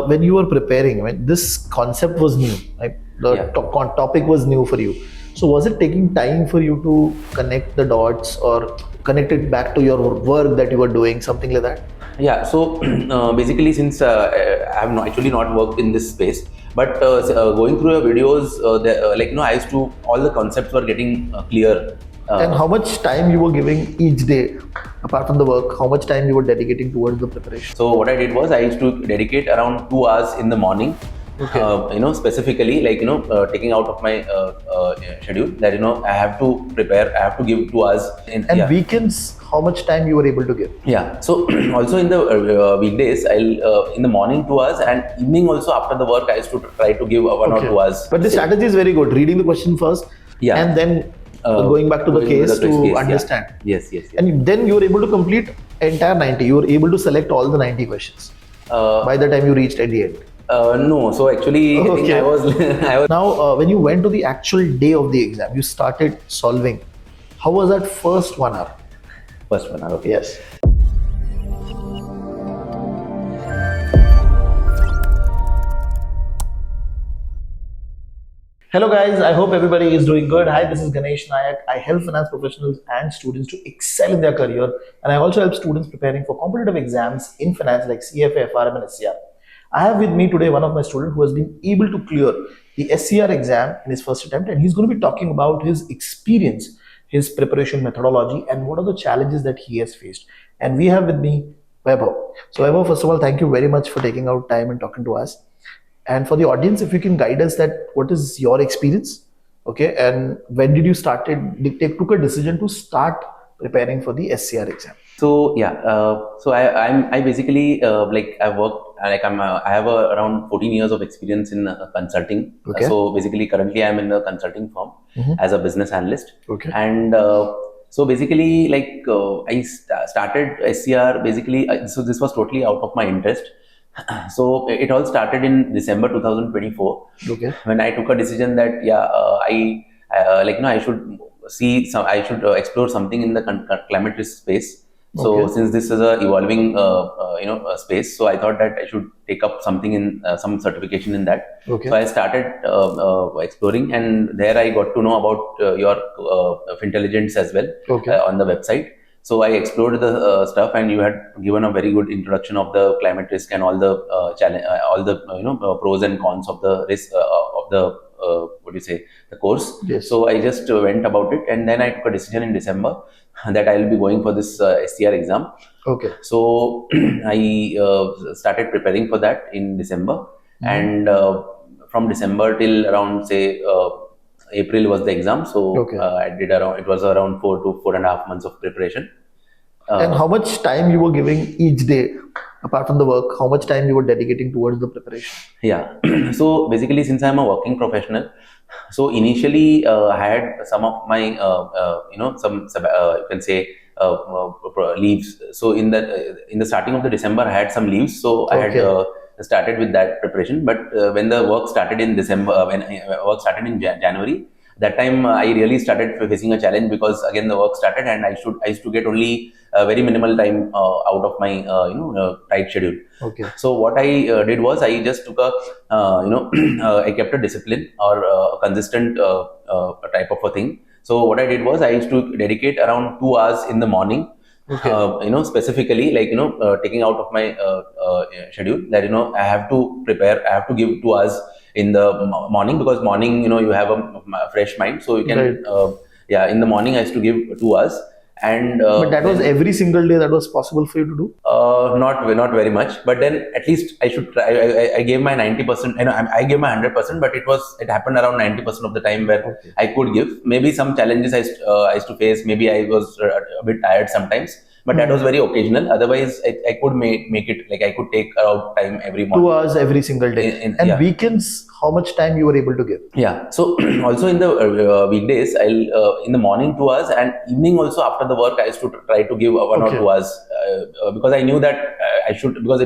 when you were preparing, when this concept was new, like the topic was new for you. So was it taking time for you to connect the dots or connect it back to your work that you were doing, something like that? Yeah, so basically, since I have actually not worked in this space, but going through your videos, I used to, all the concepts were getting clear. And how much time you were giving each day, apart from the work, how much time you were dedicating towards the preparation? So what I did was I used to dedicate around 2 hours in the morning. Okay. Specifically, taking out of my schedule that I have to prepare, I have to give 2 hours. And weekends, how much time you were able to give? Yeah. So also in the weekdays, I'll in the morning 2 hours, and evening also after the work I used to try to give 1 or 2 hours. But the strategy is very good. Reading the question first, and then going back to the case to understand. Yes. And then you were able to complete entire 90. You were able to select all the 90 questions by the time you reached at the end. No, so actually, I think I was. Now, when you went to the actual day of the exam, you started solving. How was that first 1 hour? First 1 hour, okay. Yes. Hello guys, I hope everybody is doing good. Hi, this is Ganesh Nayak. I help finance professionals and students to excel in their career, and I also help students preparing for competitive exams in finance like CFA, FRM and SCR. I have with me today one of my students who has been able to clear the SCR exam in his first attempt, and he's going to be talking about his experience, his preparation methodology, and what are the challenges that he has faced. And we have with me Vaibhav. So Vaibhav, first of all, thank you very much for taking out time and talking to us. And for the audience, if you can guide us that what is your experience, okay, and when did you took a decision to start preparing for the SCR exam? So yeah, so I basically I worked I have around 14 years of experience in consulting. Okay. So basically, currently I'm in a consulting firm as a business analyst. Okay. And so basically, I started SCR basically. So this was totally out of my interest. So it all started in December 2024. Okay. When I took a decision that I should explore something in the climate risk space. So since this is a evolving space, so I thought that I should take up something in some certification in that. Okay. So I started exploring, and there I got to know about your Fintelligents as well on the website. So I explored the stuff, and you had given a very good introduction of the climate risk and all the pros and cons of the risk of the the course. Yes. So I just went about it, and then I took a decision in December that I will be going for this SCR exam. Okay. So I started preparing for that in December, and from December till around say April was the exam. So I did around, it was around 4 to 4.5 months of preparation. And how much time you were giving each day, apart from the work, how much time you were dedicating towards the preparation? Yeah. So basically, since I'm a working professional, so initially I had some of my, you can say leaves. So in the starting of the December, I had some leaves. So I had started with that preparation. But when the work started in December, when work started in January, that time I really started facing a challenge, because again the work started, and I used to get only very minimal time out of my tight schedule. Okay. So what I did was I just took a I kept a discipline or a consistent type of a thing. So what I did was I used to dedicate around 2 hours in the morning. Okay. Specifically taking out of my schedule that I have to prepare, I have to give 2 hours in the morning, because morning you have a fresh mind, so you can in the morning I used to give 2 hours. And but that was every single day that was possible for you to do? Not very much, but then at least I should try. I gave my 90%. I gave my 100%, but it happened around 90% of the time where I could give. Maybe some challenges I used to face. Maybe I was a bit tired sometimes, but that was very occasional. Otherwise, I could make it, like I could take out time every morning. 2 hours every single day. And weekends, how much time you were able to give? Yeah. So also in the weekdays, I'll in the morning 2 hours and evening also after the work, I used to try to give 1 or 2 hours because I knew that I should, because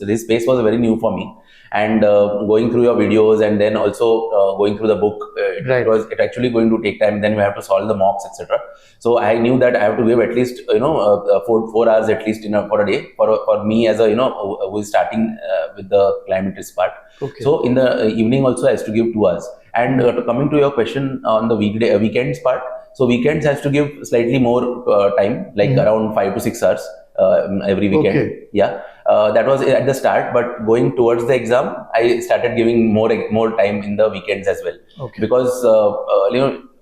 this space was very new for me, and going through your videos and then also going through the book, Right. it actually going to take time. Then we have to solve the mocks, etc. So I knew that I have to give at least 4 hours at least for a day for me as a who is starting with the climate risk part. Okay. So in the evening also I has to give 2 hours. And coming to your question on the weekends part, so weekends has to give slightly more time, like around 5 to 6 hours every weekend. Okay. Yeah, that was at the start, but going towards the exam, I started giving more time in the weekends as well. Okay. Because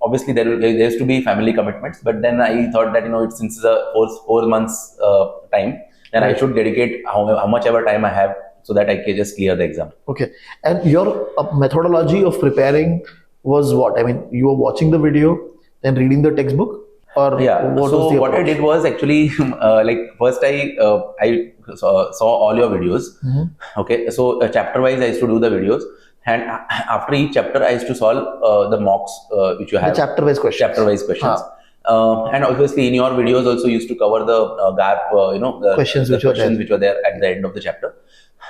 obviously there used to be family commitments, but then I thought that since it's a 4 months time, then I should dedicate how much ever time I have so that I can just clear the exam. Okay. And your methodology of preparing was what? I mean, you were watching the video, then reading the textbook, or Yeah. what So was the what I approach? did was actually like first I saw all your videos. Okay. So chapter wise I used to do the videos, and after each chapter I used to solve the mocks which you The have. chapter-wise questions. Chapter-wise questions. Ah. And obviously, in your videos also used to cover the GARP, the Questions which were there. questions which were there at the end of the chapter.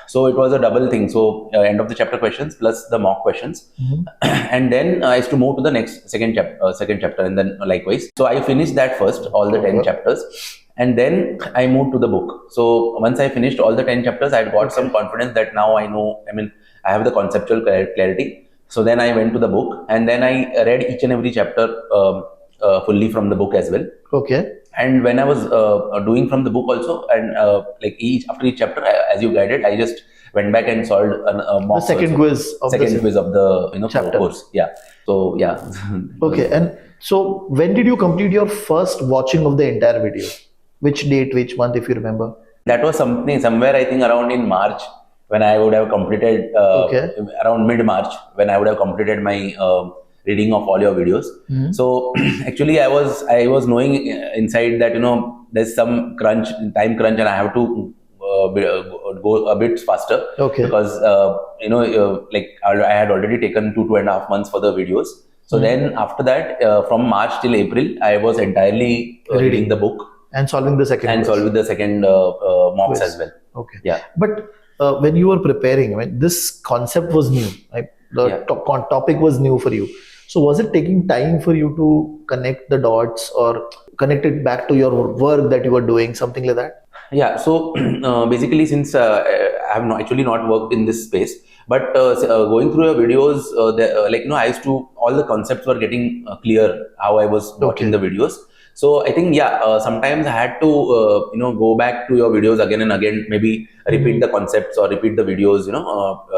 So it was a double thing. So end of the chapter questions plus the mock questions, and then I used to move to the next second chapter, and then likewise. So I finished that first, all the 10 chapters, and then I moved to the book. So once I finished all the 10 chapters, I had got some confidence that now I know. I mean, I have the conceptual clarity. So then I went to the book, and then I read each and every chapter fully from the book as well. Okay. And when I was doing from the book also, and like after each chapter, as you guided, I just went back and solved a mock The second quiz of the chapter. course. Yeah. So yeah. Okay. And so when did you complete your first watching of the entire video? Which date, which month, if you remember? That was somewhere I think around in March, when I would have completed around mid-March, when I would have completed my reading of all your videos. So actually I was knowing inside that there's some time crunch, and I have to go a bit faster. Okay. Because like I had already taken 2.5 months for the videos. So then after that, from March till April, I was entirely reading the book and solving the second and quiz. solving the second mocks Quiz. as well. Okay. Yeah. But when you were preparing, I mean, this concept was new, right? The topic was new for you. So was it taking time for you to connect the dots or connect it back to your work that you were doing, something like that? Yeah. So basically, since I have actually not worked in this space, but going through your videos, I used to, all the concepts were getting clear how I was watching the videos. So I think sometimes I had to go back to your videos again and again, maybe repeat the concepts or repeat the videos,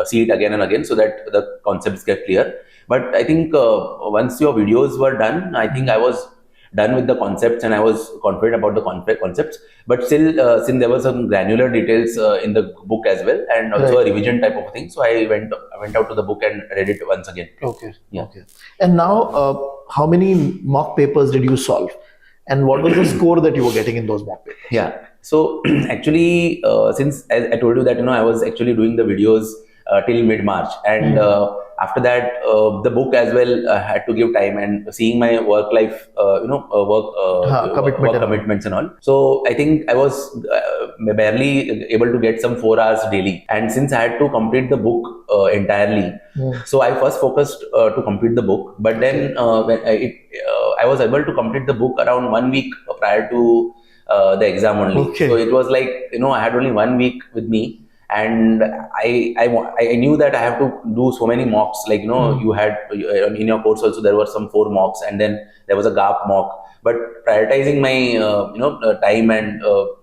see it again and again so that the concepts get clear. But I think once your videos were done, I think I was done with the concepts and I was confident about the concepts. But still, since there were some granular details in the book as well, and also a revision type of thing, so I went out to the book and read it once again. Okay. Yeah. Okay. And now, how many mock papers did you solve? And what was the score that you were getting in those mock papers? Yeah. So actually, since I told you that I was actually doing the videos till mid-March, and after that, the book as well had to give time, and seeing my work life, work commitments and all. So I think I was barely able to get some 4 hours daily, and since I had to complete the book entirely, so I first focused to complete the book. But then I was able to complete the book around 1 week prior to the exam only. Okay. So it was like I had only 1 week with me. And I knew that I have to do so many mocks. Like you had in your course also there were some 4 mocks, and then there was a GARP mock. But prioritizing my time and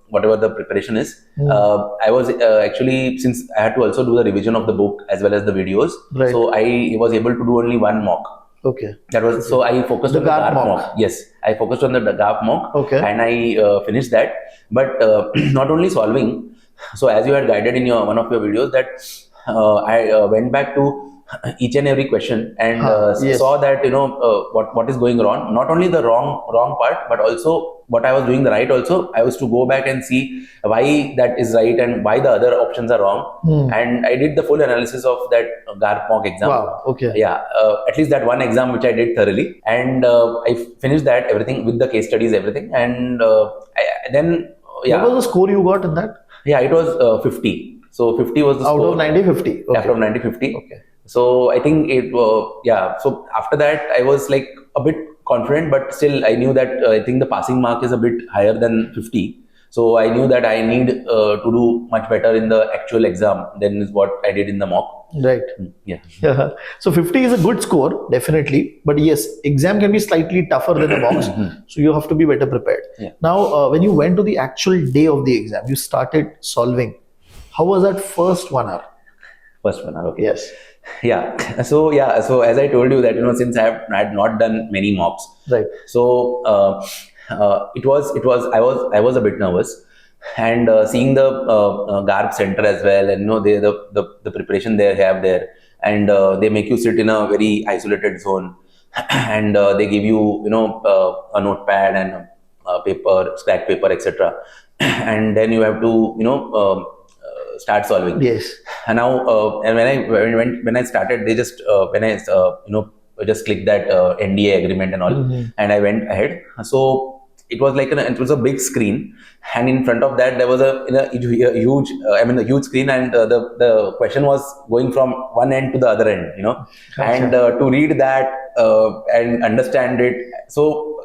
whatever the preparation is, I was actually, since I had to also do the revision of the book as well as the videos, so I was able to do only 1 mock. Okay. That was so I focused on the GARP mock. Yes, I focused on the GARP mock. Okay. And I finished that. But not only solving. So as you had guided in one of your videos that I went back to each and every question and Yes. saw that what is going wrong. Not only the wrong part, but also what I was doing the right. Also, I was to go back and see why that is right and why the other options are wrong. And I did the full analysis of that GARP mock exam. Wow. Okay. Yeah, at least that one exam which I did thoroughly, and I finished that everything with the case studies, everything, and then yeah. What was the score you got in that? Yeah, it was 50. So 50 was the Out score. of 90, 50. Okay. Out of 90, 50. Okay. So I think it yeah. So after that, I was like a bit confident, but still I knew that I think the passing mark is a bit higher than 50. So I knew that I need to do much better in the actual exam than is what I did in the mock. Right. Yeah. Yeah. So 50 is a good score, definitely. But yes, exam can be slightly tougher than the mocks. So you have to be better prepared. Yeah. Now, when you went to the actual day of the exam, you started solving. How was that first 1 hour? First one. Okay. Yes. Yeah. So yeah. So as I told you that since I had not done many mocks, Right. so it was I was a bit nervous, and seeing the GARP center as well, and the preparation they have there, and they make you sit in a very isolated zone, and they give you a notepad and a paper, scratch paper, etc. And then you have to start solving. Yes. And now, and when I started, they just when I just clicked that NDA agreement and all, and I went ahead. So it was like it was a big screen, and in front of that there was a huge a huge screen, and the question was going from one end to the other end, and to read that and understand it. So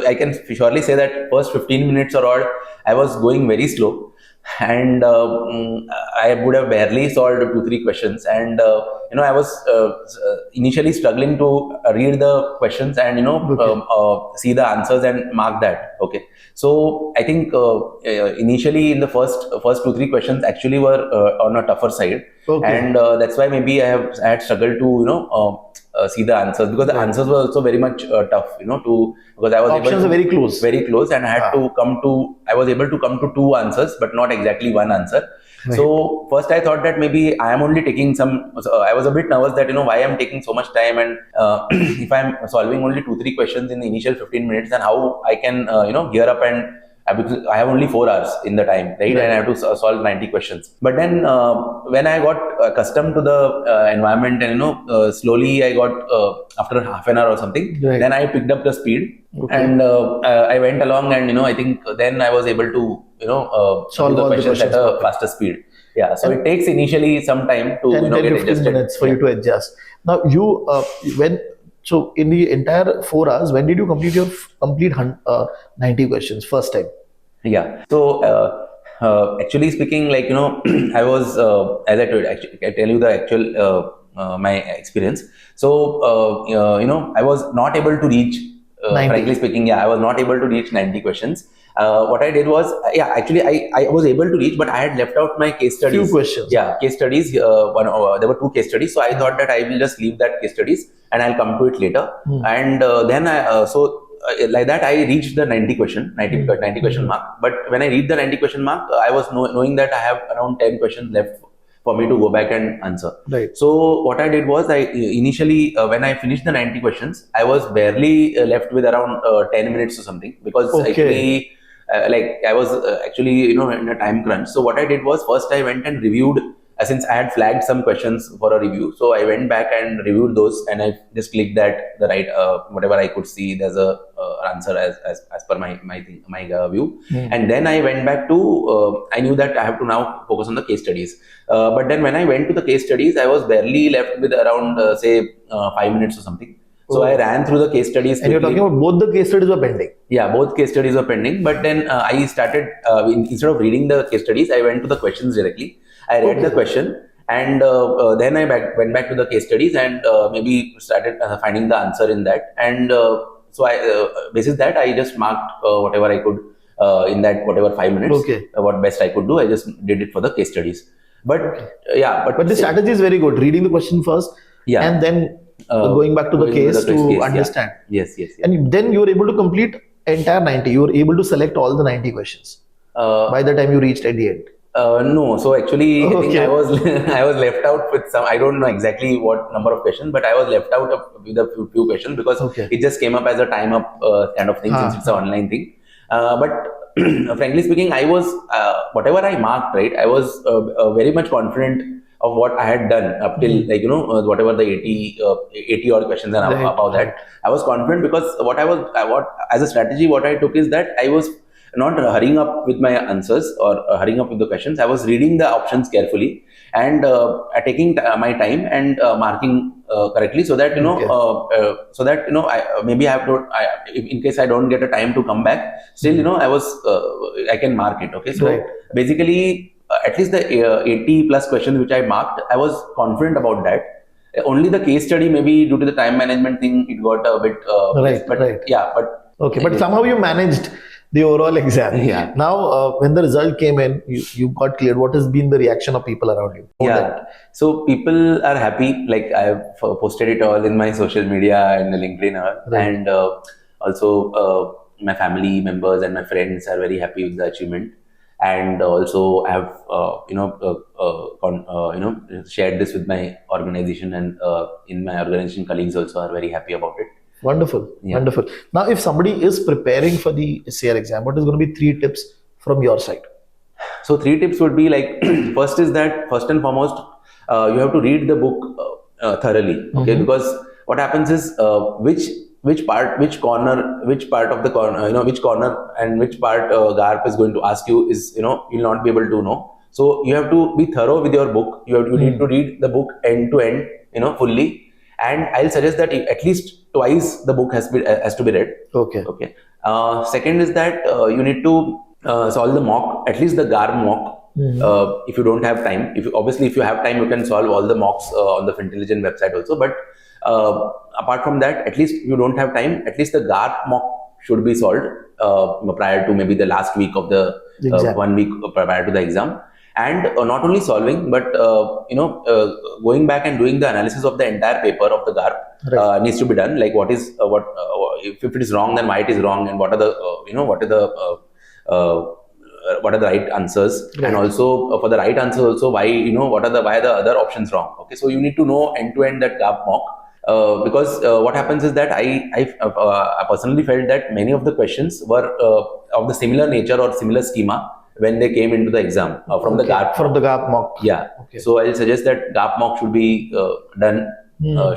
I can surely say that first 15 minutes or odd, I was going very slow. And I would have barely solved 2-3 questions, and I was initially struggling to read the questions and see the answers and mark that. Okay, so I think initially in the first 2-3 questions actually were on a tougher side, and that's why maybe I had struggled to see the answers, because the answers were also very much tough, because I was Options are very close, and I had to I was able to come to 2 answers, but not exactly one answer. Right. So first I thought that maybe I am only taking I was a bit nervous that why I'm taking so much time, and if I'm solving only 2-3 questions in the initial 15 minutes, then how I can gear up, and because I have only 4 hours in the time, right? And I have to solve 90 questions. But then when I got accustomed to the environment, and slowly I got after half an hour or something, then I picked up the speed, and I went along, and I think then I was able to solve the questions at a faster speed. Yeah, so it takes initially some time to 10, get 15 adjusted. minutes for you to adjust. Now so in the entire 4 hours, when did you complete your complete 90 questions first time? Yeah. So actually speaking, like I was as I told, I tell you the actual my experience. So I was not able to reach. Frankly speaking, yeah, I was not able to reach 90 questions. What I did was, actually, I was able to reach, but I had left out my case studies. Few questions. Yeah, case studies. There were 2 case studies, so I thought that I will just leave that case studies and I'll come to it later. And then like that, I reached the 90 question mark. But when I reached the 90 question mark, I was knowing that I have around 10 questions left for me to go back and answer. Right. So what I did was, I initially when I finished the 90 questions, I was barely left with around 10 minutes or something, because actually like I was actually in a time crunch. So what I did was, first I went and reviewed, since I had flagged some questions for a review, so I went back and reviewed those, and I just clicked that the right whatever I could see, there's a answer as per my view. And then I went back to I knew that I have to now focus on the case studies. But then when I went to the case studies, I was barely left with around say 5 minutes or something. So I ran through the case studies. And you're talking about both the case studies were pending? Yeah, both case studies were pending. But then I started, instead of reading the case studies, I went to the questions directly. I read the question, and then I went back to the case studies, and maybe started finding the answer in that. And so basis that, I just marked whatever I could in that whatever 5 minutes. What best I could do, I just did it for the case studies. But but the strategy is very good. Reading the question first, and then going back to the case to understand. Yes. And then you were able to complete entire 90. You were able to select all the 90 questions by the time you reached at the end. No, so actually, I think Okay. I was I was left out with some. I don't know exactly what number of questions, but I was left out with a few questions because Okay. it just came up as a time up kind of thing since it's an online thing. But frankly speaking, I was whatever I marked, right. I was very much confident of what I had done up till like whatever the 80 odd questions and Right. about Right. that. I was confident because what as a strategy, what I took is that I was not hurrying up with my answers or hurrying up with the questions. I was reading the options carefully and taking my time and marking correctly so that Okay. maybe I have to in case I don't get a time to come back, still I can mark it. Okay, so Right. basically at least the 80 plus questions which I marked, I was confident about that. Only the case study, maybe due to the time management thing, it got a bit Right. but Right. yeah, but Okay, but somehow you managed the overall exam. yeah. Now, when the result came in, you got cleared. What has been the reaction of people around you? Know Yeah, that. so people are happy. Like I've posted it all in my social media and LinkedIn, Right. and also my family members and my friends are very happy with the achievement. And also, I have shared this with my organization, and in my organization, colleagues also are very happy about it. Wonderful. Yeah. Wonderful. Now, if somebody is preparing for the SCR exam, what is going to be 3 tips from your side? So 3 tips would be like first is that first and foremost you have to read the book thoroughly, okay? Because what happens is which part of the corner, which corner and which part GARP is going to ask you is you'll not be able to know. So you have to be thorough with your book. You need to read the book end to end, fully. And I'll suggest that at least twice the book has to be read. Okay. Okay. Second is that you need to solve the mock, at least the GARP mock. If you don't have time, if you have time, you can solve all the mocks on the Fintelligent website also. But apart from that, at least if you don't have time, at least the GARP mock should be solved prior to maybe the last week of the Exam. 1 week prior to the exam. And not only solving, but going back and doing the analysis of the entire paper of the GARP needs to be done. Like if it is wrong, then why it is wrong, and what are the what are the right answers, and also for the right answers also why why are the other options wrong. Okay, so you need to know end to end that GARP mock. Because what happens is that I personally felt that many of the questions were of the similar nature or similar schema when they came into the exam from the GARP. From the GARP mock. Yeah. Okay. So I'll suggest that GARP mock should be done.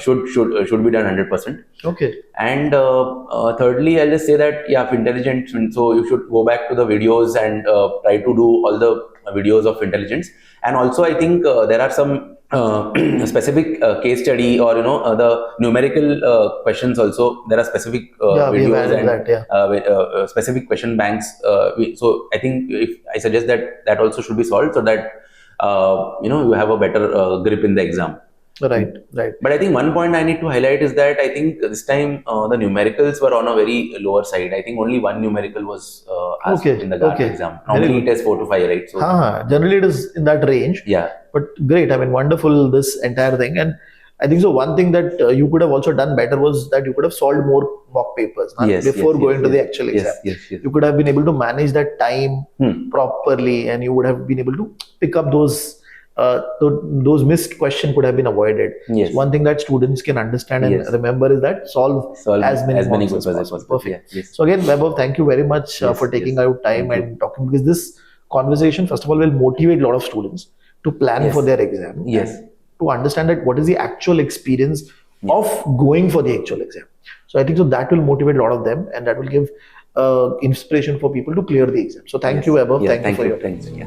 Should be done 100%. Okay. And thirdly, I'll just say that Fintelligents. So you should go back to the videos and try to do all the videos of Fintelligents. And also, I think there are some specific case study or the numerical questions also. There are specific videos and specific question banks. So I think I suggest that also should be solved so that you have a better grip in the exam. Right. But I think one point I need to highlight is that I think this time the numericals were on a very lower side. I think only one numerical was asked in the GARP exam. Normally it is 4 to 5, right? So generally it is in that range. Yeah. But great. I mean, wonderful, this entire thing. And I think so one thing that you could have also done better was that you could have solved more mock papers before going to the actual exam. You could have been able to manage that time properly, and you would have been able to pick up those missed question could have been avoided. Yes. So one thing that students can understand and remember is that solve as many papers as possible. Perfect. Yes. So again, Vaibhav, thank you very much for taking out time and talking, because this conversation, first of all, will motivate a lot of students to plan for their exam. Yes. To understand that what is the actual experience of going for the actual exam. So I think so that will motivate a lot of them, and that will give inspiration for people to clear the exam. So thank you, Vaibhav. Thank you for your time. Thanks. Yeah.